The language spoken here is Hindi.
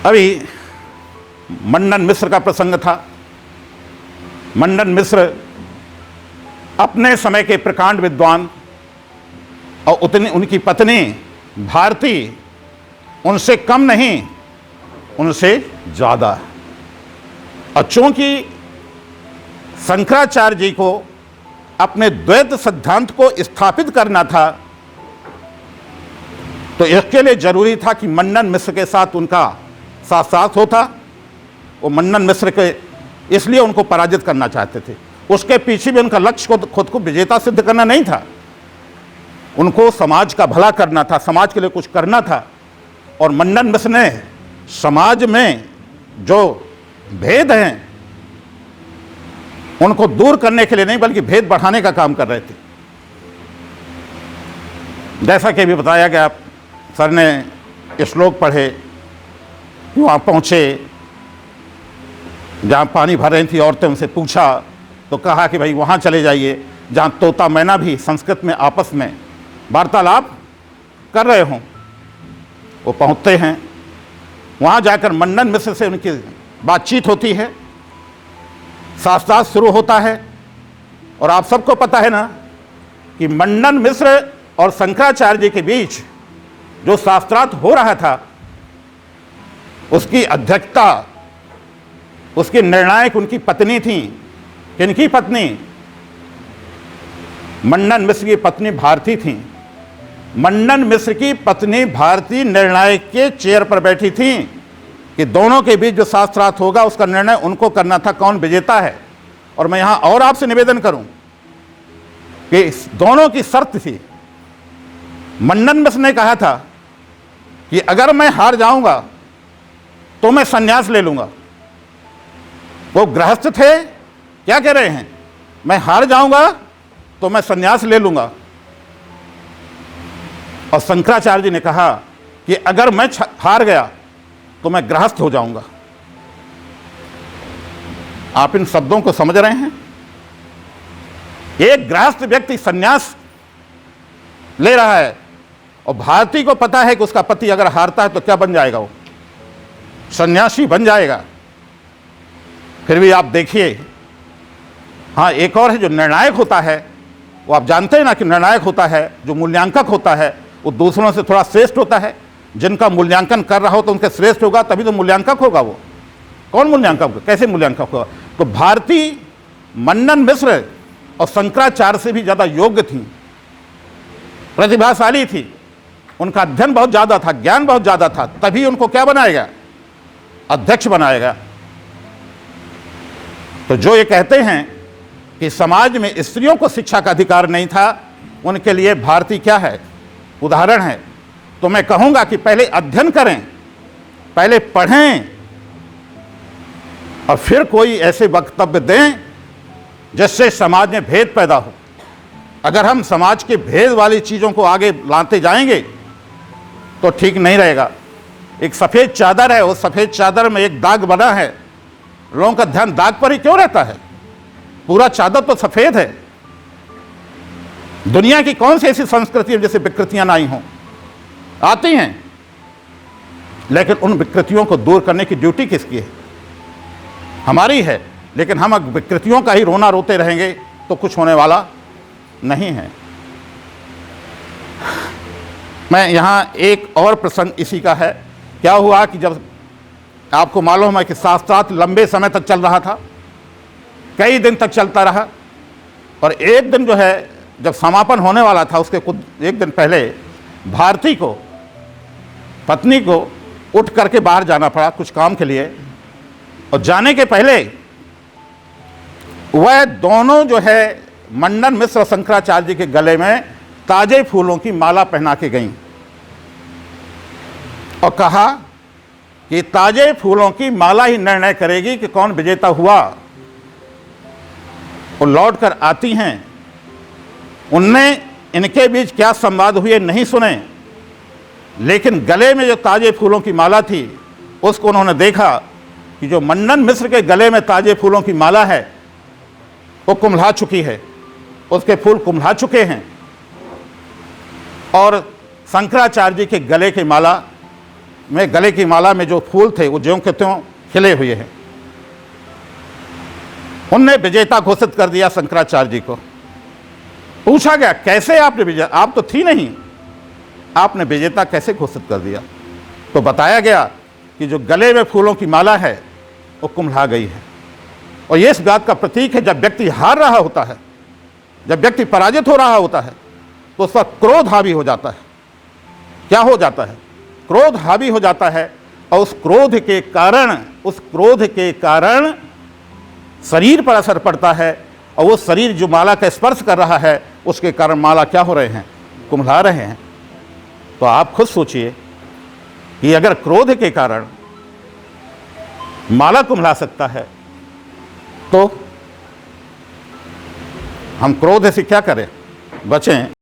अभी मंडन मिश्र का प्रसंग था। मंडन मिश्र अपने समय के प्रकांड विद्वान और उनकी पत्नी भारती उनसे कम नहीं, उनसे ज़्यादा। और चूंकि शंकराचार्य जी को अपने द्वैत सिद्धांत को स्थापित करना था, तो इसके लिए जरूरी था कि मंडन मिश्र के साथ उनका साथ होता। वो मंडन मिश्र के इसलिए उनको पराजित करना चाहते थे। उसके पीछे भी उनका लक्ष्य खुद को विजेता सिद्ध करना नहीं था, उनको समाज का भला करना था, समाज के लिए कुछ करना था। और मंडन मिश्र ने समाज में जो भेद हैं उनको दूर करने के लिए नहीं, बल्कि भेद बढ़ाने का काम कर रहे थे। जैसा कि अभी बताया गया, सर ने श्लोक पढ़े, वहाँ पहुँचे जहाँ पानी भर रही थी औरतें, उनसे पूछा तो कहा कि भाई वहाँ चले जाइए जहाँ तोता मैना भी संस्कृत में आपस में वार्तालाप कर रहे हों। वो पहुँचते हैं, वहाँ जाकर मंडन मिश्र से उनकी बातचीत होती है, शास्त्रार्थ शुरू होता है। और आप सबको पता है ना कि मंडन मिश्र और शंकराचार्य जी के बीच जो शास्त्रार्थ हो रहा था, उसकी अध्यक्षता, उसकी निर्णायक उनकी पत्नी थी। किनकी पत्नी? मंडन मिश्र की पत्नी भारती थी। मंडन मिश्र की पत्नी भारती निर्णायक के चेयर पर बैठी थी कि दोनों के बीच जो शास्त्रार्थ होगा उसका निर्णय उनको करना था, कौन विजेता है। और मैं यहां और आपसे निवेदन करूं कि दोनों की शर्त थी। मंडन मिश्र ने कहा था कि अगर मैं हार जाऊंगा तो मैं संन्यास ले लूंगा। वो गृहस्थ थे, क्या कह रहे हैं, मैं हार जाऊंगा तो मैं संन्यास ले लूंगा। और शंकराचार्य जी ने कहा कि अगर मैं हार गया तो मैं गृहस्थ हो जाऊंगा। आप इन शब्दों को समझ रहे हैं? एक गृहस्थ व्यक्ति संन्यास ले रहा है और भारती को पता है कि उसका पति अगर हारता है तो क्या बन जाएगा, वो सन्यासी बन जाएगा। फिर भी आप देखिए, हाँ एक और है जो निर्णायक होता है। वो आप जानते हैं ना कि निर्णायक होता है, जो मूल्यांकक होता है, वो दूसरों से थोड़ा श्रेष्ठ होता है। जिनका मूल्यांकन कर रहा हो तो उनके श्रेष्ठ होगा, तभी तो मूल्यांकक होगा। वो कौन मूल्यांकक होगा, कैसे मूल्यांकक होगा? तो भारती मंडन मिश्र और शंकराचार्य से भी ज़्यादा योग्य थी, प्रतिभाशाली थी, उनका अध्ययन बहुत ज़्यादा था, ज्ञान बहुत ज़्यादा था, तभी उनको क्या बनाएगा, अध्यक्ष बनाएगा। तो जो ये कहते हैं कि समाज में स्त्रियों को शिक्षा का अधिकार नहीं था, उनके लिए भारती क्या है, उदाहरण है। तो मैं कहूँगा कि पहले अध्ययन करें, पहले पढ़ें और फिर कोई ऐसे वक्तव्य दें जिससे समाज में भेद पैदा हो। अगर हम समाज के भेद वाली चीज़ों को आगे लाते जाएंगे तो ठीक नहीं रहेगा। एक सफ़ेद चादर है, उस सफ़ेद चादर में एक दाग बना है, लोगों का ध्यान दाग पर ही क्यों रहता है? पूरा चादर तो सफ़ेद है। दुनिया की कौन सी ऐसी संस्कृति है जैसे विकृतियां नहीं हों? आती हैं, लेकिन उन विकृतियों को दूर करने की ड्यूटी किसकी है? हमारी है। लेकिन हम विकृतियों का ही रोना रोते रहेंगे तो कुछ होने वाला नहीं है। मैं यहाँ एक और प्रसंग इसी का है। क्या हुआ कि जब आपको मालूम है कि शास्त्रार्थ लंबे समय तक चल रहा था, कई दिन तक चलता रहा, और एक दिन जो है जब समापन होने वाला था उसके कुछ एक दिन पहले भारती को, पत्नी को उठ करके बाहर जाना पड़ा कुछ काम के लिए। और जाने के पहले वह दोनों जो है मंडन मिश्र और शंकराचार्य जी के गले में ताजे फूलों की माला पहना के गईं और कहा कि ताजे फूलों की माला ही निर्णय करेगी कि कौन विजेता हुआ। वो लौट कर आती हैं, उनने इनके बीच क्या संवाद हुए नहीं सुने, लेकिन गले में जो ताजे फूलों की माला थी उसको उन्होंने देखा कि जो मंडन मिश्र के गले में ताजे फूलों की माला है वो कुम्हला चुकी है, उसके फूल कुम्हला चुके हैं, और शंकराचार्य जी के गले की माला में गले की माला में जो फूल थे वो ज्यों के त्यों खिले हुए हैं। उनने विजेता घोषित कर दिया शंकराचार्य जी को। पूछा गया कैसे आपने विजेता, आप तो थी नहीं, आपने विजेता कैसे घोषित कर दिया? तो बताया गया कि जो गले में फूलों की माला है वो कुम्हला गई है। और ये इस बात का प्रतीक है, जब व्यक्ति हार रहा होता है, जब व्यक्ति पराजित हो रहा होता है, तो उस पर क्रोध हावी हो जाता है। क्या हो जाता है? क्रोध हावी हो जाता है, और उस क्रोध के कारण शरीर पर असर पड़ता है, और वो शरीर जो माला का स्पर्श कर रहा है उसके कारण माला क्या हो रहे हैं? कुम्हला रहे हैं। तो आप खुद सोचिए कि अगर क्रोध के कारण माला कुम्हला सकता है, तो हम क्रोध से क्या करें? बचें।